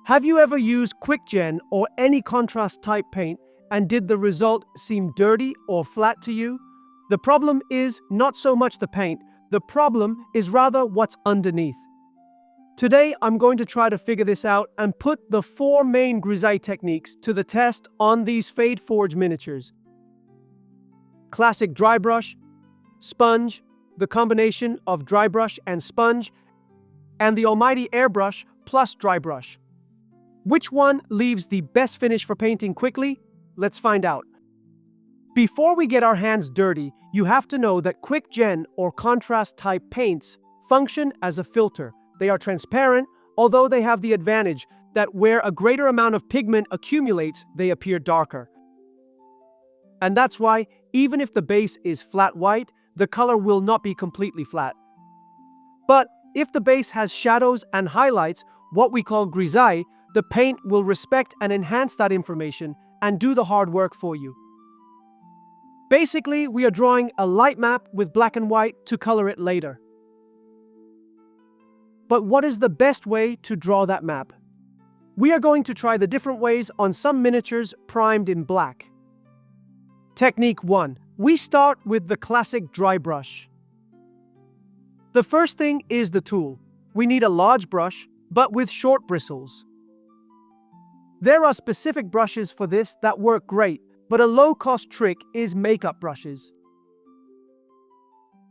Have you ever used QuickGen or any contrast type paint and did the result seem dirty or flat to you? The problem is not so much the paint, the problem is rather what's underneath. Today I'm going to try to figure this out and put the 4 main Grisaille techniques to the test on these Fade Forge miniatures. Classic Drybrush, Sponge, the combination of Drybrush and Sponge, and the almighty Airbrush plus Drybrush. Which one leaves the best finish for painting quickly? Let's find out. Before we get our hands dirty, you have to know that QuickGen or contrast type paints function as a filter. They are transparent, although they have the advantage that where a greater amount of pigment accumulates, they appear darker. And that's why, even if the base is flat white, the color will not be completely flat. But if the base has shadows and highlights, what we call grisaille, the paint will respect and enhance that information and do the hard work for you. Basically, we are drawing a light map with black and white to color it later. But what is the best way to draw that map? We are going to try the different ways on some miniatures primed in black. Technique 1. We start with the classic Drybrush. The first thing is the tool. We need a large brush, but with short bristles. There are specific brushes for this that work great, but a low-cost trick is makeup brushes.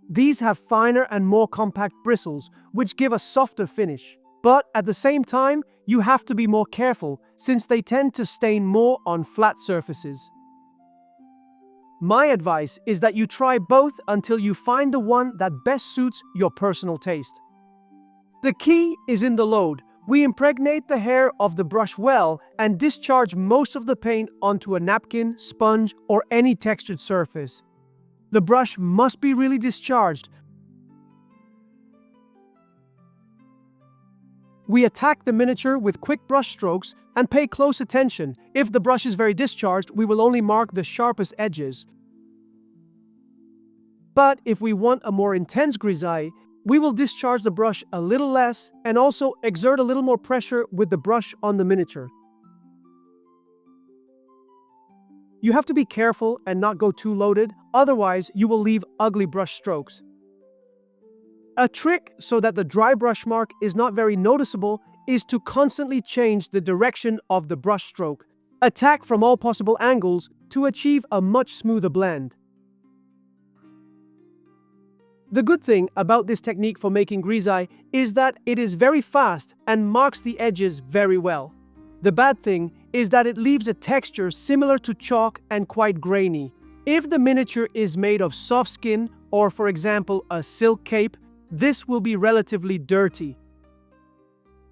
These have finer and more compact bristles, which give a softer finish. But at the same time, you have to be more careful since they tend to stain more on flat surfaces. My advice is that you try both until you find the one that best suits your personal taste. The key is in the load. We impregnate the hair of the brush well and discharge most of the paint onto a napkin, sponge, or any textured surface. The brush must be really discharged. We attack the miniature with quick brush strokes and pay close attention. If the brush is very discharged, we will only mark the sharpest edges. But if we want a more intense grisaille, we will discharge the brush a little less and also exert a little more pressure with the brush on the miniature. You have to be careful and not go too loaded, otherwise you will leave ugly brush strokes. A trick so that the dry brush mark is not very noticeable is to constantly change the direction of the brush stroke. Attack from all possible angles to achieve a much smoother blend. The good thing about this technique for making grisaille is that it is very fast and marks the edges very well. The bad thing is that it leaves a texture similar to chalk and quite grainy. If the miniature is made of soft skin or, for example, a silk cape, this will be relatively dirty.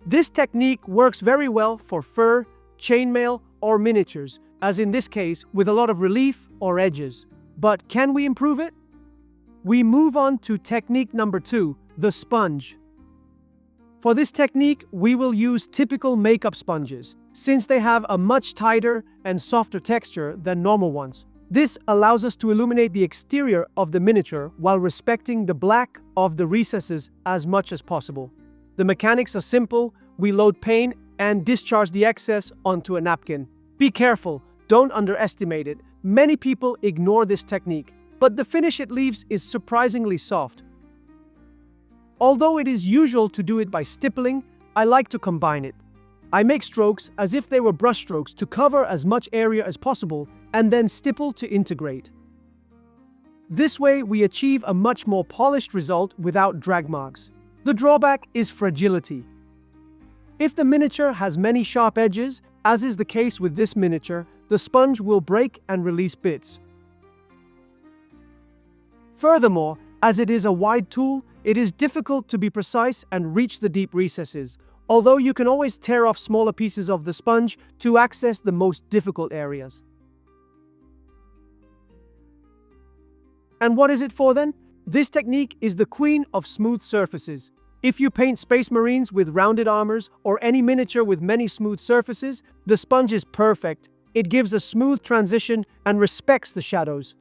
This technique works very well for fur, chainmail, or miniatures, as in this case with a lot of relief or edges. But can we improve it? We move on to technique number 2, the sponge. For this technique, we will use typical makeup sponges, since they have a much tighter and softer texture than normal ones. This allows us to illuminate the exterior of the miniature while respecting the black of the recesses as much as possible. The mechanics are simple. We load paint and discharge the excess onto a napkin. Be careful, don't underestimate it. Many people ignore this technique, but the finish it leaves is surprisingly soft. Although it is usual to do it by stippling, I like to combine it. I make strokes as if they were brush strokes to cover as much area as possible and then stipple to integrate. This way we achieve a much more polished result without drag marks. The drawback is fragility. If the miniature has many sharp edges, as is the case with this miniature, the sponge will break and release bits. Furthermore, as it is a wide tool, it is difficult to be precise and reach the deep recesses, although you can always tear off smaller pieces of the sponge to access the most difficult areas. And what is it for then? This technique is the queen of smooth surfaces. If you paint Space Marines with rounded armors or any miniature with many smooth surfaces, the sponge is perfect. It gives a smooth transition and respects the shadows.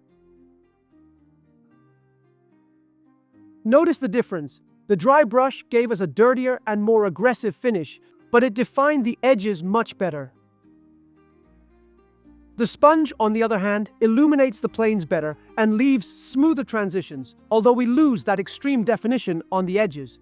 Notice the difference. The dry brush gave us a dirtier and more aggressive finish, but it defined the edges much better. The sponge, on the other hand, illuminates the planes better and leaves smoother transitions, although we lose that extreme definition on the edges.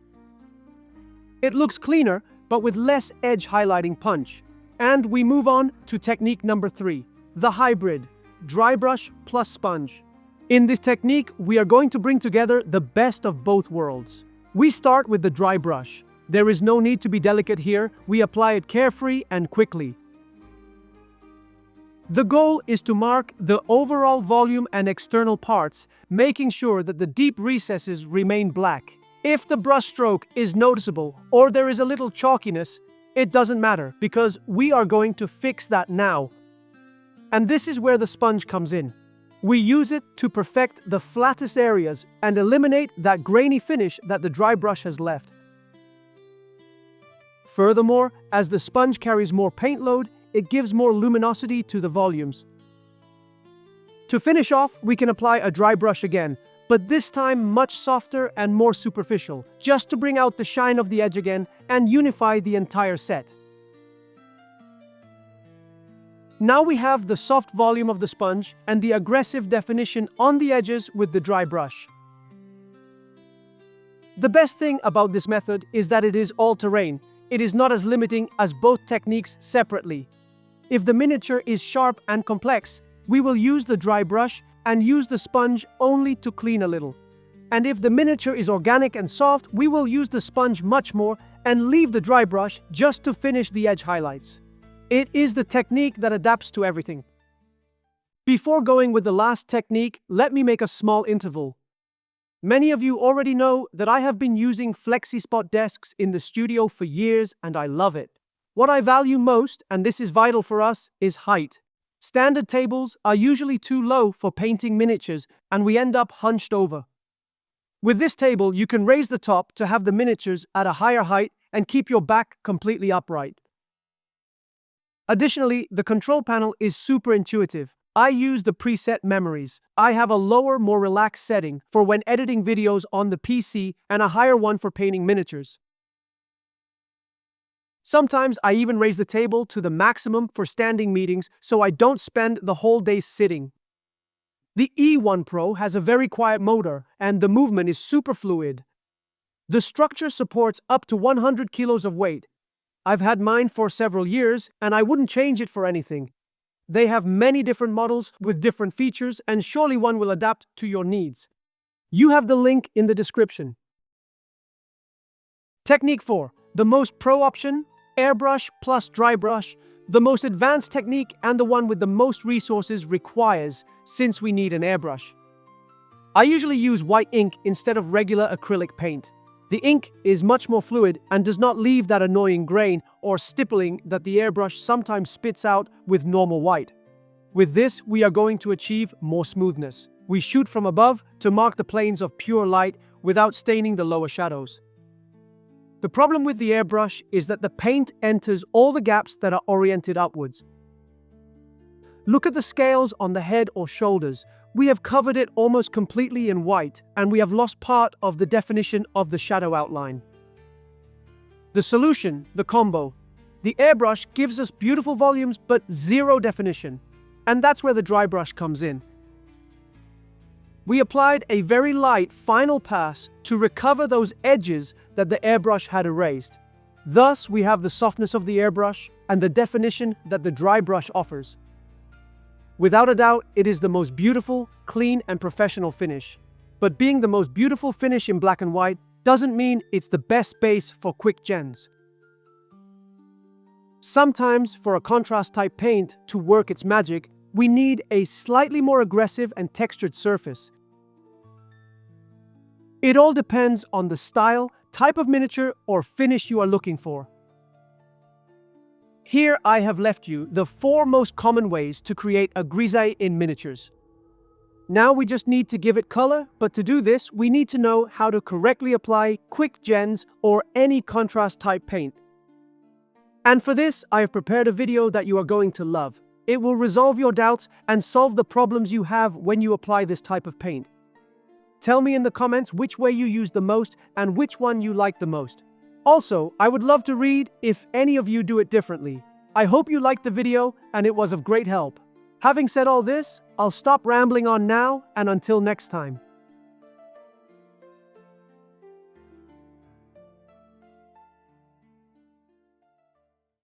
It looks cleaner, but with less edge highlighting punch. And we move on to technique number 3, the hybrid, dry brush plus sponge. In this technique, we are going to bring together the best of both worlds. We start with the dry brush. There is no need to be delicate here, we apply it carefree and quickly. The goal is to mark the overall volume and external parts, making sure that the deep recesses remain black. If the brush stroke is noticeable or there is a little chalkiness, it doesn't matter because we are going to fix that now. And this is where the sponge comes in. We use it to perfect the flattest areas and eliminate that grainy finish that the dry brush has left. Furthermore, as the sponge carries more paint load, it gives more luminosity to the volumes. To finish off, we can apply a dry brush again, but this time much softer and more superficial, just to bring out the shine of the edge again and unify the entire set. Now we have the soft volume of the sponge and the aggressive definition on the edges with the dry brush. The best thing about this method is that it is all-terrain. It is not as limiting as both techniques separately. If the miniature is sharp and complex, we will use the dry brush and use the sponge only to clean a little. And if the miniature is organic and soft, we will use the sponge much more and leave the dry brush just to finish the edge highlights. It is the technique that adapts to everything. Before going with the last technique, let me make a small interval. Many of you already know that I have been using FLEXISPOT desks in the studio for years and I love it. What I value most, and this is vital for us, is height. Standard tables are usually too low for painting miniatures and we end up hunched over. With this table, you can raise the top to have the miniatures at a higher height and keep your back completely upright. Additionally, the control panel is super intuitive. I use the preset memories. I have a lower, more relaxed setting for when editing videos on the PC and a higher one for painting miniatures. Sometimes I even raise the table to the maximum for standing meetings so I don't spend the whole day sitting. The E1 Pro has a very quiet motor and the movement is super fluid. The structure supports up to 100 kilos of weight. I've had mine for several years and I wouldn't change it for anything. They have many different models with different features and surely one will adapt to your needs. You have the link in the description. Technique 4. The most pro option, airbrush plus dry brush. The most advanced technique and the one with the most resources requires, since we need an airbrush. I usually use white ink instead of regular acrylic paint. The ink is much more fluid and does not leave that annoying grain or stippling that the airbrush sometimes spits out with normal white. With this, we are going to achieve more smoothness. We shoot from above to mark the planes of pure light without staining the lower shadows. The problem with the airbrush is that the paint enters all the gaps that are oriented upwards. Look at the scales on the head or shoulders. We have covered it almost completely in white, and we have lost part of the definition of the shadow outline. The solution, the combo. The airbrush gives us beautiful volumes but zero definition, and that's where the dry brush comes in. We applied a very light final pass to recover those edges that the airbrush had erased. Thus, we have the softness of the airbrush and the definition that the dry brush offers. Without a doubt, it is the most beautiful, clean, and professional finish. But being the most beautiful finish in black and white doesn't mean it's the best base for quick gens. Sometimes, for a contrast-type paint to work its magic, we need a slightly more aggressive and textured surface. It all depends on the style, type of miniature, or finish you are looking for. Here I have left you the 4 most common ways to create a grisaille in miniatures. Now we just need to give it color, but to do this we need to know how to correctly apply quick gens or any contrast type paint. And for this I have prepared a video that you are going to love. It will resolve your doubts and solve the problems you have when you apply this type of paint. Tell me in the comments which way you use the most and which one you like the most. Also, I would love to read if any of you do it differently. I hope you liked the video and it was of great help. Having said all this, I'll stop rambling on now, and until next time.